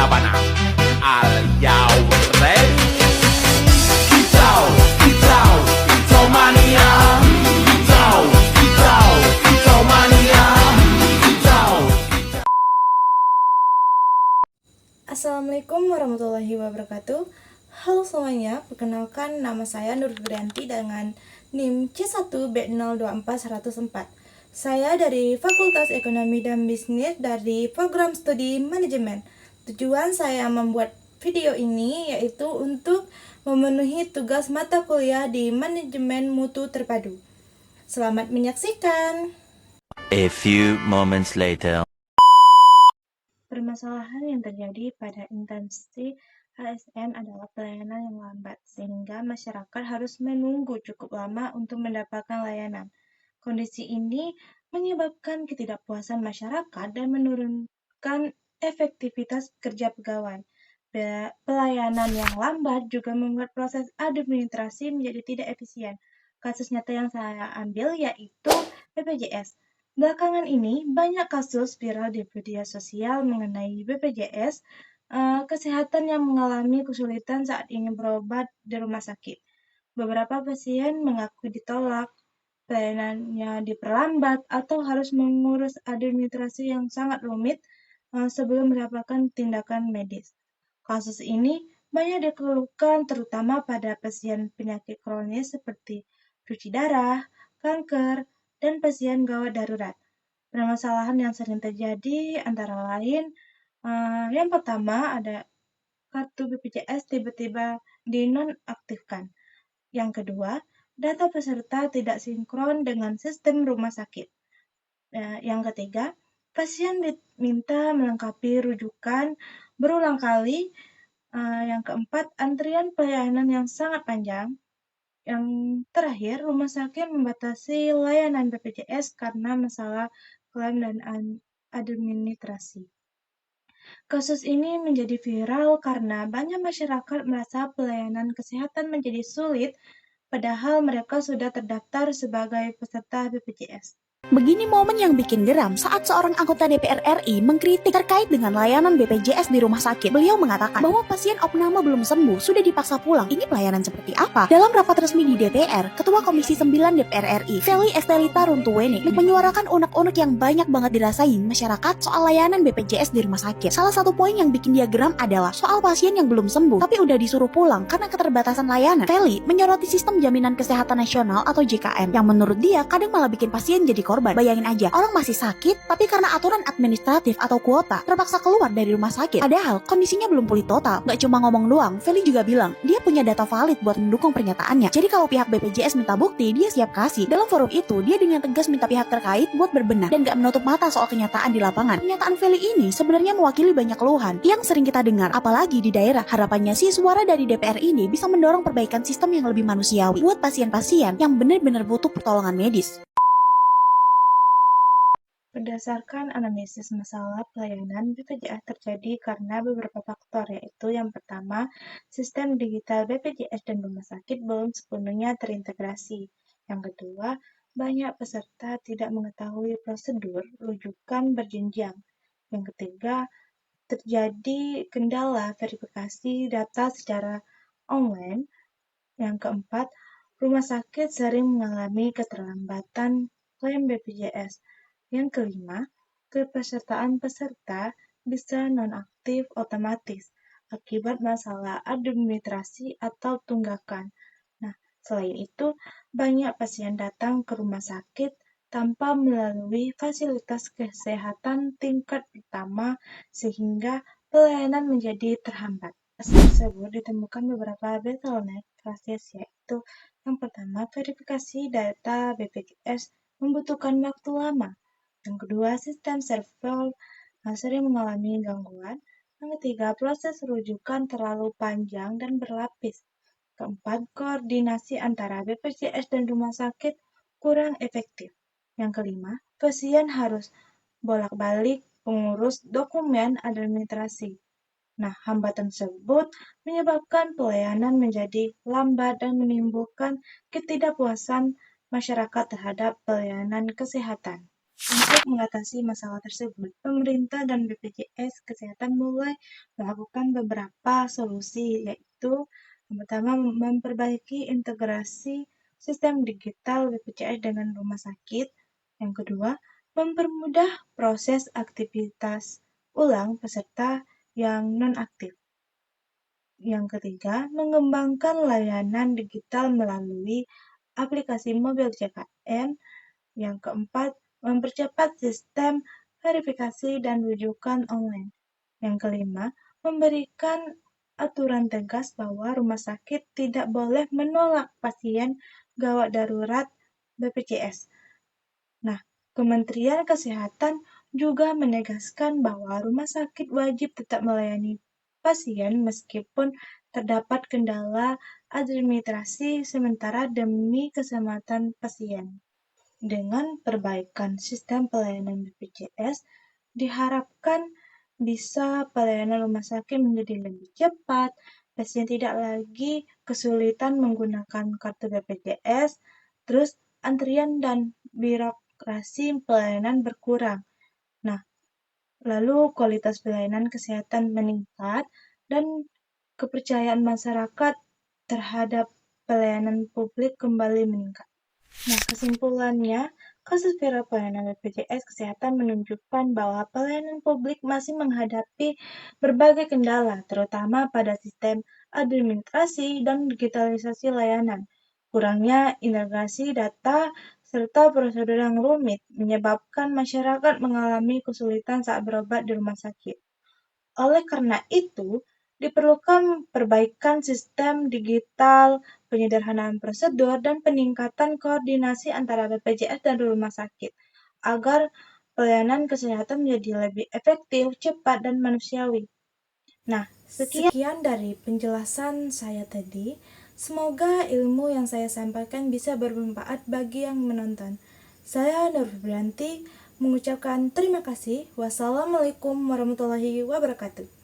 Habana. Are you ready? Kicau, kicau, kicau mania. Kicau, kicau, kicau mania. Kicau. Assalamualaikum warahmatullahi wabarakatuh. Halo semuanya, perkenalkan nama saya Nur Fibrianti dengan NIM C1B024104. Saya dari Fakultas Ekonomi dan Bisnis dari Program Studi Manajemen. Tujuan saya membuat video ini yaitu untuk memenuhi tugas mata kuliah di Manajemen Mutu Terpadu. Selamat menyaksikan. A few moments later. Permasalahan yang terjadi pada instansi ASN adalah pelayanan yang lambat, sehingga masyarakat harus menunggu cukup lama untuk mendapatkan layanan. Kondisi ini menyebabkan ketidakpuasan masyarakat dan menurunkan efektivitas kerja pegawai. Pelayanan yang lambat juga membuat proses administrasi menjadi tidak efisien. Kasus nyata yang saya ambil yaitu BPJS. Belakangan ini, banyak kasus viral di media sosial mengenai BPJS kesehatan yang mengalami kesulitan saat ingin berobat di rumah sakit. Beberapa pasien mengaku ditolak, pelayanannya diperlambat, atau harus mengurus administrasi yang sangat rumit sebelum mendapatkan tindakan medis. Kasus ini banyak dikeluhkan terutama pada pasien penyakit kronis seperti cuci darah, kanker, dan pasien gawat darurat. Permasalahan yang sering terjadi antara lain, yang pertama ada kartu BPJS tiba-tiba dinonaktifkan. Yang kedua, data peserta tidak sinkron dengan sistem rumah sakit. Yang ketiga, pasien diminta melengkapi rujukan berulang kali. Yang keempat, antrian pelayanan yang sangat panjang. Yang terakhir, rumah sakit membatasi layanan BPJS karena masalah klaim dan administrasi. Kasus ini menjadi viral karena banyak masyarakat merasa pelayanan kesehatan menjadi sulit, padahal mereka sudah terdaftar sebagai peserta BPJS. Begini momen yang bikin geram saat seorang anggota DPR RI mengkritik terkait dengan layanan BPJS di rumah sakit. Beliau mengatakan bahwa pasien opname belum sembuh sudah dipaksa pulang. Ini pelayanan seperti apa? Dalam rapat resmi di DPR, Ketua Komisi 9 DPR RI, Feli Estelita Runtuwene, menyuarakan unek-unek yang banyak banget dirasain masyarakat soal layanan BPJS di rumah sakit. Salah satu poin yang bikin dia geram adalah soal pasien yang belum sembuh tapi udah disuruh pulang karena keterbatasan layanan. Feli menyoroti sistem jaminan kesehatan nasional atau JKN yang menurut dia kadang malah bikin pasien jadi korban. Bayangin aja, orang masih sakit, tapi karena aturan administratif atau kuota, terpaksa keluar dari rumah sakit. Padahal, kondisinya belum pulih total. Gak cuma ngomong doang, Feli juga bilang, dia punya data valid buat mendukung pernyataannya. Jadi kalau pihak BPJS minta bukti, dia siap kasih. Dalam forum itu, dia dengan tegas minta pihak terkait buat berbenah, dan gak menutup mata soal kenyataan di lapangan. Pernyataan Feli ini sebenarnya mewakili banyak keluhan yang sering kita dengar, apalagi di daerah. Harapannya sih suara dari DPR ini bisa mendorong perbaikan sistem yang lebih manusiawi buat pasien-pasien yang benar-benar butuh pertolongan medis. Berdasarkan analisis masalah pelayanan, BPJS terjadi karena beberapa faktor, yaitu yang pertama, sistem digital BPJS dan rumah sakit belum sepenuhnya terintegrasi. Yang kedua, banyak peserta tidak mengetahui prosedur rujukan berjenjang. Yang ketiga, terjadi kendala verifikasi data secara online. Yang keempat, rumah sakit sering mengalami keterlambatan klaim BPJS. Yang kelima, kepesertaan peserta bisa nonaktif otomatis akibat masalah administrasi atau tunggakan. Nah, selain itu, banyak pasien datang ke rumah sakit tanpa melalui fasilitas kesehatan tingkat pertama sehingga pelayanan menjadi terhambat. Tersebut ditemukan beberapa bottleneck proses, yaitu yang pertama, verifikasi data BPJS membutuhkan waktu lama. Yang kedua, sistem server sering mengalami gangguan. Yang ketiga, proses rujukan terlalu panjang dan berlapis. Keempat, koordinasi antara BPJS dan rumah sakit kurang efektif. Yang kelima, pasien harus bolak-balik pengurus dokumen administrasi. Nah, hambatan tersebut menyebabkan pelayanan menjadi lambat dan menimbulkan ketidakpuasan masyarakat terhadap pelayanan kesehatan. Untuk mengatasi masalah tersebut, pemerintah dan BPJS Kesehatan mulai melakukan beberapa solusi, yaitu yang pertama memperbaiki integrasi sistem digital BPJS dengan rumah sakit. Yang kedua, mempermudah proses aktivitas ulang peserta yang non-aktif. Yang ketiga, mengembangkan layanan digital melalui aplikasi mobil JKN. Yang keempat, mempercepat sistem verifikasi dan rujukan online. Yang kelima, memberikan aturan tegas bahwa rumah sakit tidak boleh menolak pasien gawat darurat BPJS. Nah, Kementerian Kesehatan juga menegaskan bahwa rumah sakit wajib tetap melayani pasien meskipun terdapat kendala administrasi sementara demi keselamatan pasien. Dengan perbaikan sistem pelayanan BPJS, diharapkan bisa pelayanan rumah sakit menjadi lebih cepat, pasien tidak lagi kesulitan menggunakan kartu BPJS, terus antrian dan birokrasi pelayanan berkurang. Nah, lalu kualitas pelayanan kesehatan meningkat dan kepercayaan masyarakat terhadap pelayanan publik kembali meningkat. Nah, kesimpulannya, kasus viral pelayanan BPJS Kesehatan menunjukkan bahwa pelayanan publik masih menghadapi berbagai kendala, terutama pada sistem administrasi dan digitalisasi layanan. Kurangnya integrasi data serta prosedur yang rumit menyebabkan masyarakat mengalami kesulitan saat berobat di rumah sakit. Oleh karena itu, diperlukan perbaikan sistem digital, penyederhanaan prosedur, dan peningkatan koordinasi antara BPJS dan rumah sakit, agar pelayanan kesehatan menjadi lebih efektif, cepat, dan manusiawi. Nah, sekian dari penjelasan saya tadi. Semoga ilmu yang saya sampaikan bisa bermanfaat bagi yang menonton. Saya Nur Febrianti mengucapkan terima kasih. Wassalamualaikum warahmatullahi wabarakatuh.